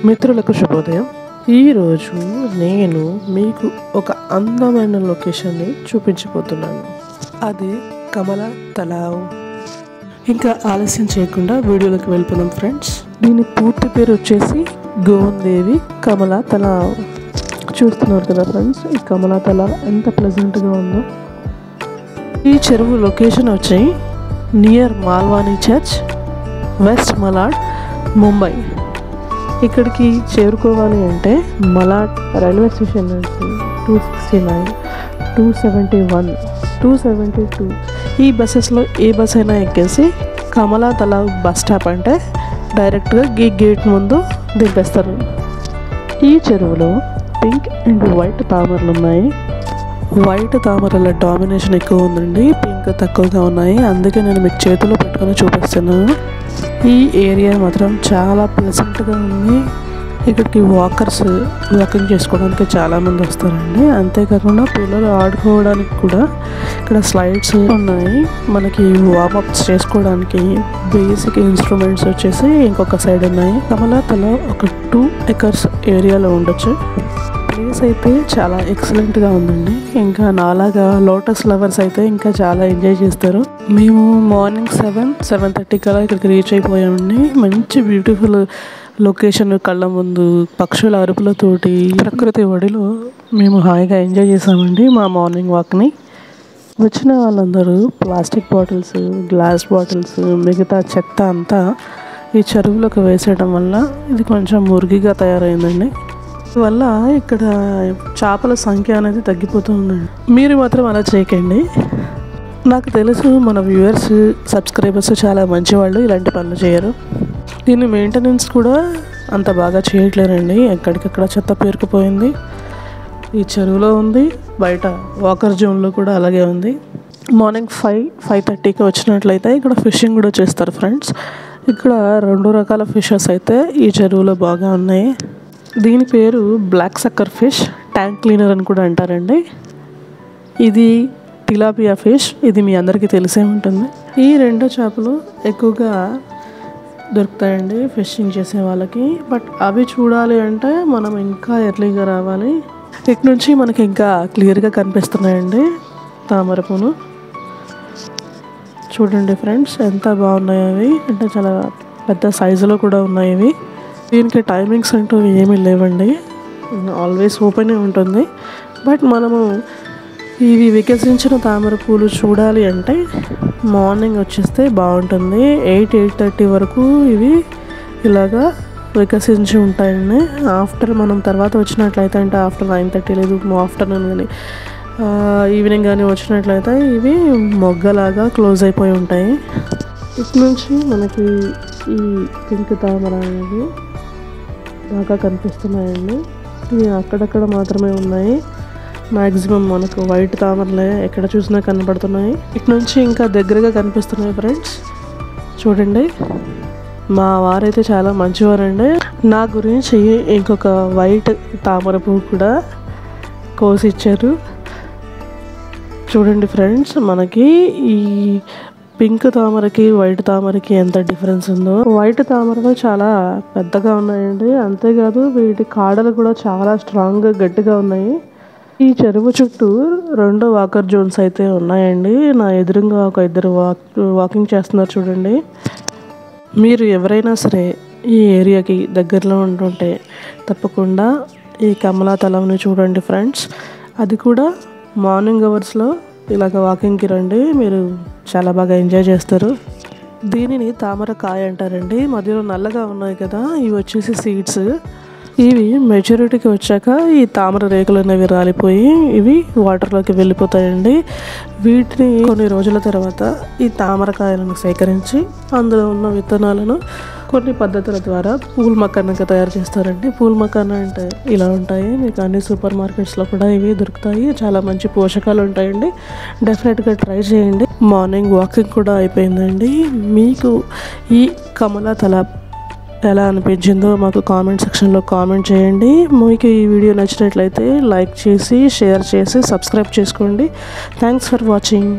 మిత్రులకు శుభోదయం. ఈరోజు నేను మీకు ఒక అందమైన లొకేషన్ని చూపించబోతున్నాను. అది కమలా తలావ్. ఇంకా ఆలస్యం చేయకుండా వీడియోలోకి వెళ్ళిపోదాం ఫ్రెండ్స్. దీని పూర్తి పేరు వచ్చేసి గోందేవి కమలా తలావ్. చూస్తున్నారు కదా ఫ్రెండ్స్, ఈ కమలా తలావ్ ఎంత ప్లెజెంట్గా ఉందో. ఈ చెరువు లొకేషన్ వచ్చి near Malvani church, west Malad, Mumbai. ఇక్కడికి చేరుకోవాలి అంటే మలాడ్ రైల్వే స్టేషన్ నుంచి 269, 271, 272 ఈ బస్సెస్లో ఏ బస్ అయినా ఎక్కేసి కమలా తలావ్ బస్ స్టాప్ అంటే డైరెక్ట్గా గేట్ ముందు దింపేస్తారు. ఈ చెరువులో పింక్ అండ్ వైట్ తామరలు ఉన్నాయి. వైట్ తామరల డామినేషన్ ఎక్కువ ఉందండి, పింక్ తక్కువగా ఉన్నాయి. అందుకే నేను మీకు చేతిలో పెట్టుకొని చూపిస్తున్నాను. ఈ ఏరియా మాత్రం చాలా ప్లెజెంట్గా ఉంది. ఇక్కడికి వాకింగ్ చేసుకోవడానికి చాలామంది వస్తారండి. అంతేకాకుండా పిల్లలు ఆడుకోవడానికి కూడా ఇక్కడ స్లైడ్స్ ఉన్నాయి. మనకి వార్మప్స్ చేసుకోవడానికి బేసిక్ ఇన్స్ట్రుమెంట్స్ వచ్చేసి ఇంకొక సైడ్ ఉన్నాయి. కమలా తలావ్ ఒక 2 acres ఏరియాలో ఉండొచ్చు. ప్లేస్ అయితే చాలా ఎక్సలెంట్గా ఉందండి. ఇంకా నాలాగా లోటస్ లవర్స్ అయితే ఇంకా చాలా ఎంజాయ్ చేస్తారు. మేము మార్నింగ్ 7:30 కల్లా ఇక్కడికి రీచ్ అయిపోయామండి. మంచి బ్యూటిఫుల్ లొకేషన్, కళ్ళ ముందు పక్షుల అరుపులతోటి ప్రకృతి ఒడిలో మేము హాయిగా ఎంజాయ్ చేసామండి మా మార్నింగ్ వాక్ని. వచ్చిన వాళ్ళందరూ ప్లాస్టిక్ బాటిల్స్, గ్లాస్ బాటిల్స్, మిగతా చెత్త అంతా ఈ చెరువులోకి వేసేయడం వల్ల ఇది కొంచెం మురికిగా తయారైందండి. వల్ల ఇక్కడ చేపల సంఖ్య అనేది తగ్గిపోతూ ఉందండి. మీరు మాత్రం అలా చేయకండి. నాకు తెలుసు మన వ్యూవర్స్, సబ్స్క్రైబర్స్ చాలా మంచివాళ్ళు, ఇలాంటి పనులు చేయరు. దీన్ని మెయింటెనెన్స్ కూడా అంత బాగా చేయట్లేరండి. ఎక్కడికక్కడ చెత్త పేరుకుపోయింది. ఈ చెరువులో ఉంది, బయట వాకర్ జోన్లో కూడా అలాగే ఉంది. మార్నింగ్ 5:30కి వచ్చినట్లయితే ఇక్కడ ఫిషింగ్ కూడా చేస్తారు ఫ్రెండ్స్. ఇక్కడ 2 రకాల ఫిషెస్ అయితే ఈ చెరువులో బాగా ఉన్నాయి. దీని పేరు black sucker fish, tank cleaner అని కూడా అంటారండి. ఇది టిలాపియా ఫిష్, ఇది మీ అందరికీ తెలిసే ఉంటుంది. ఈ 2 చేపలు ఎక్కువగా దొరుకుతాయండి ఫిషింగ్ చేసే వాళ్ళకి. బట్ అవి చూడాలి అంటే మనం ఇంకా ఎర్లీగా రావాలి. ఇటు నుంచి మనకి ఇంకా క్లియర్గా కనిపిస్తున్నాయండి తామరపును. చూడండి ఫ్రెండ్స్ ఎంత బాగున్నాయి అవి, అంటే చాలా పెద్ద సైజులో కూడా ఉన్నాయి ఇవి. దీనికి టైమింగ్స్ అంటూ ఏమీ లేవండి, ఆల్వేస్ ఓపెనే ఉంటుంది. బట్ మనము ఇవి వికసించిన తామర పూలు చూడాలి అంటే మార్నింగ్ వచ్చేస్తే బాగుంటుంది. 8:30 వరకు ఇవి ఇలాగా వికసించి ఉంటాయండి. ఆఫ్టర్ మనం తర్వాత వచ్చినట్లయితే, అంటే ఆఫ్టర్ 9:30 లేదు ఆఫ్టర్నూన్ కానీ ఈవినింగ్ కానీ వచ్చినట్లయితే ఇవి మొగ్గలాగా క్లోజ్ అయిపోయి ఉంటాయి. ఇటు నుంచి మనకి ఈ పింక్ తామర అనేది బాగా కనిపిస్తున్నాయండి. ఇవి అక్కడక్కడ మాత్రమే ఉన్నాయి. మ్యాక్సిమం మనకు వైట్ తామరలే ఎక్కడ చూసినా కనబడుతున్నాయి. ఇటు నుంచి ఇంకా దగ్గరగా కనిపిస్తున్నాయి ఫ్రెండ్స్. చూడండి, మా వారైతే చాలా మంచివారండి. నా గురించి ఇంకొక వైట్ తామర పువ్వు కూడా కోసి ఇచ్చారు. చూడండి ఫ్రెండ్స్, మనకి ఈ పింక్ తామరకి వైట్ తామరకి ఎంత డిఫరెన్స్ ఉందో. వైట్ తామరలు చాలా పెద్దగా ఉన్నాయండి. అంతేకాదు వీటి కాడలు కూడా చాలా స్ట్రాంగ్గా గట్టిగా ఉన్నాయి. ఈ చెరువు చుట్టూ 2 వాకర్ జోన్స్ అయితే ఉన్నాయండి. నా ఎదురుగా ఒక 2 వాకింగ్ చేస్తున్నారు చూడండి. మీరు ఎవరైనా సరే ఈ ఏరియాకి దగ్గరలో ఉంటుంటే తప్పకుండా ఈ కమలా తలావ్ని చూడండి ఫ్రెండ్స్. అది కూడా మార్నింగ్ అవర్స్లో ఇలాగ వాకింగ్కి రండి, మీరు చాలా బాగా ఎంజాయ్ చేస్తారు. దీనిని తామరకాయ అంటారండి. మధ్యలో నల్లగా ఉన్నాయి కదా, ఇవి వచ్చేసి సీడ్స్. ఇవి మెచ్యూరిటీకి వచ్చాక ఈ తామర రేకులు అనేవి రాలిపోయి ఇవి వాటర్లోకి వెళ్ళిపోతాయండి. వీటిని కొన్ని రోజుల తర్వాత ఈ తామరకాయలను సేకరించి అందులో ఉన్న విత్తనాలను కొన్ని పద్ధతుల ద్వారా పూల్ మకానాగా తయారు చేస్తారండి. పూల్ మకానా అంటే ఇలా ఉంటాయి. మీకు అన్ని సూపర్ మార్కెట్స్లో కూడా ఇవి దొరుకుతాయి. చాలా మంచి పోషకాలు ఉంటాయండి. డెఫినెట్గా ట్రై చేయండి. మార్నింగ్ వాకింగ్ కూడా అయిపోయిందండి. మీకు ఈ కమలా తలావ్ ఎలా అనిపించిందో మాకు కామెంట్ సెక్షన్లో కామెంట్ చేయండి. మీకు ఈ వీడియో నచ్చినట్లయితే లైక్ చేసి, షేర్ చేసి, సబ్స్క్రైబ్ చేసుకోండి. Thanks for watching.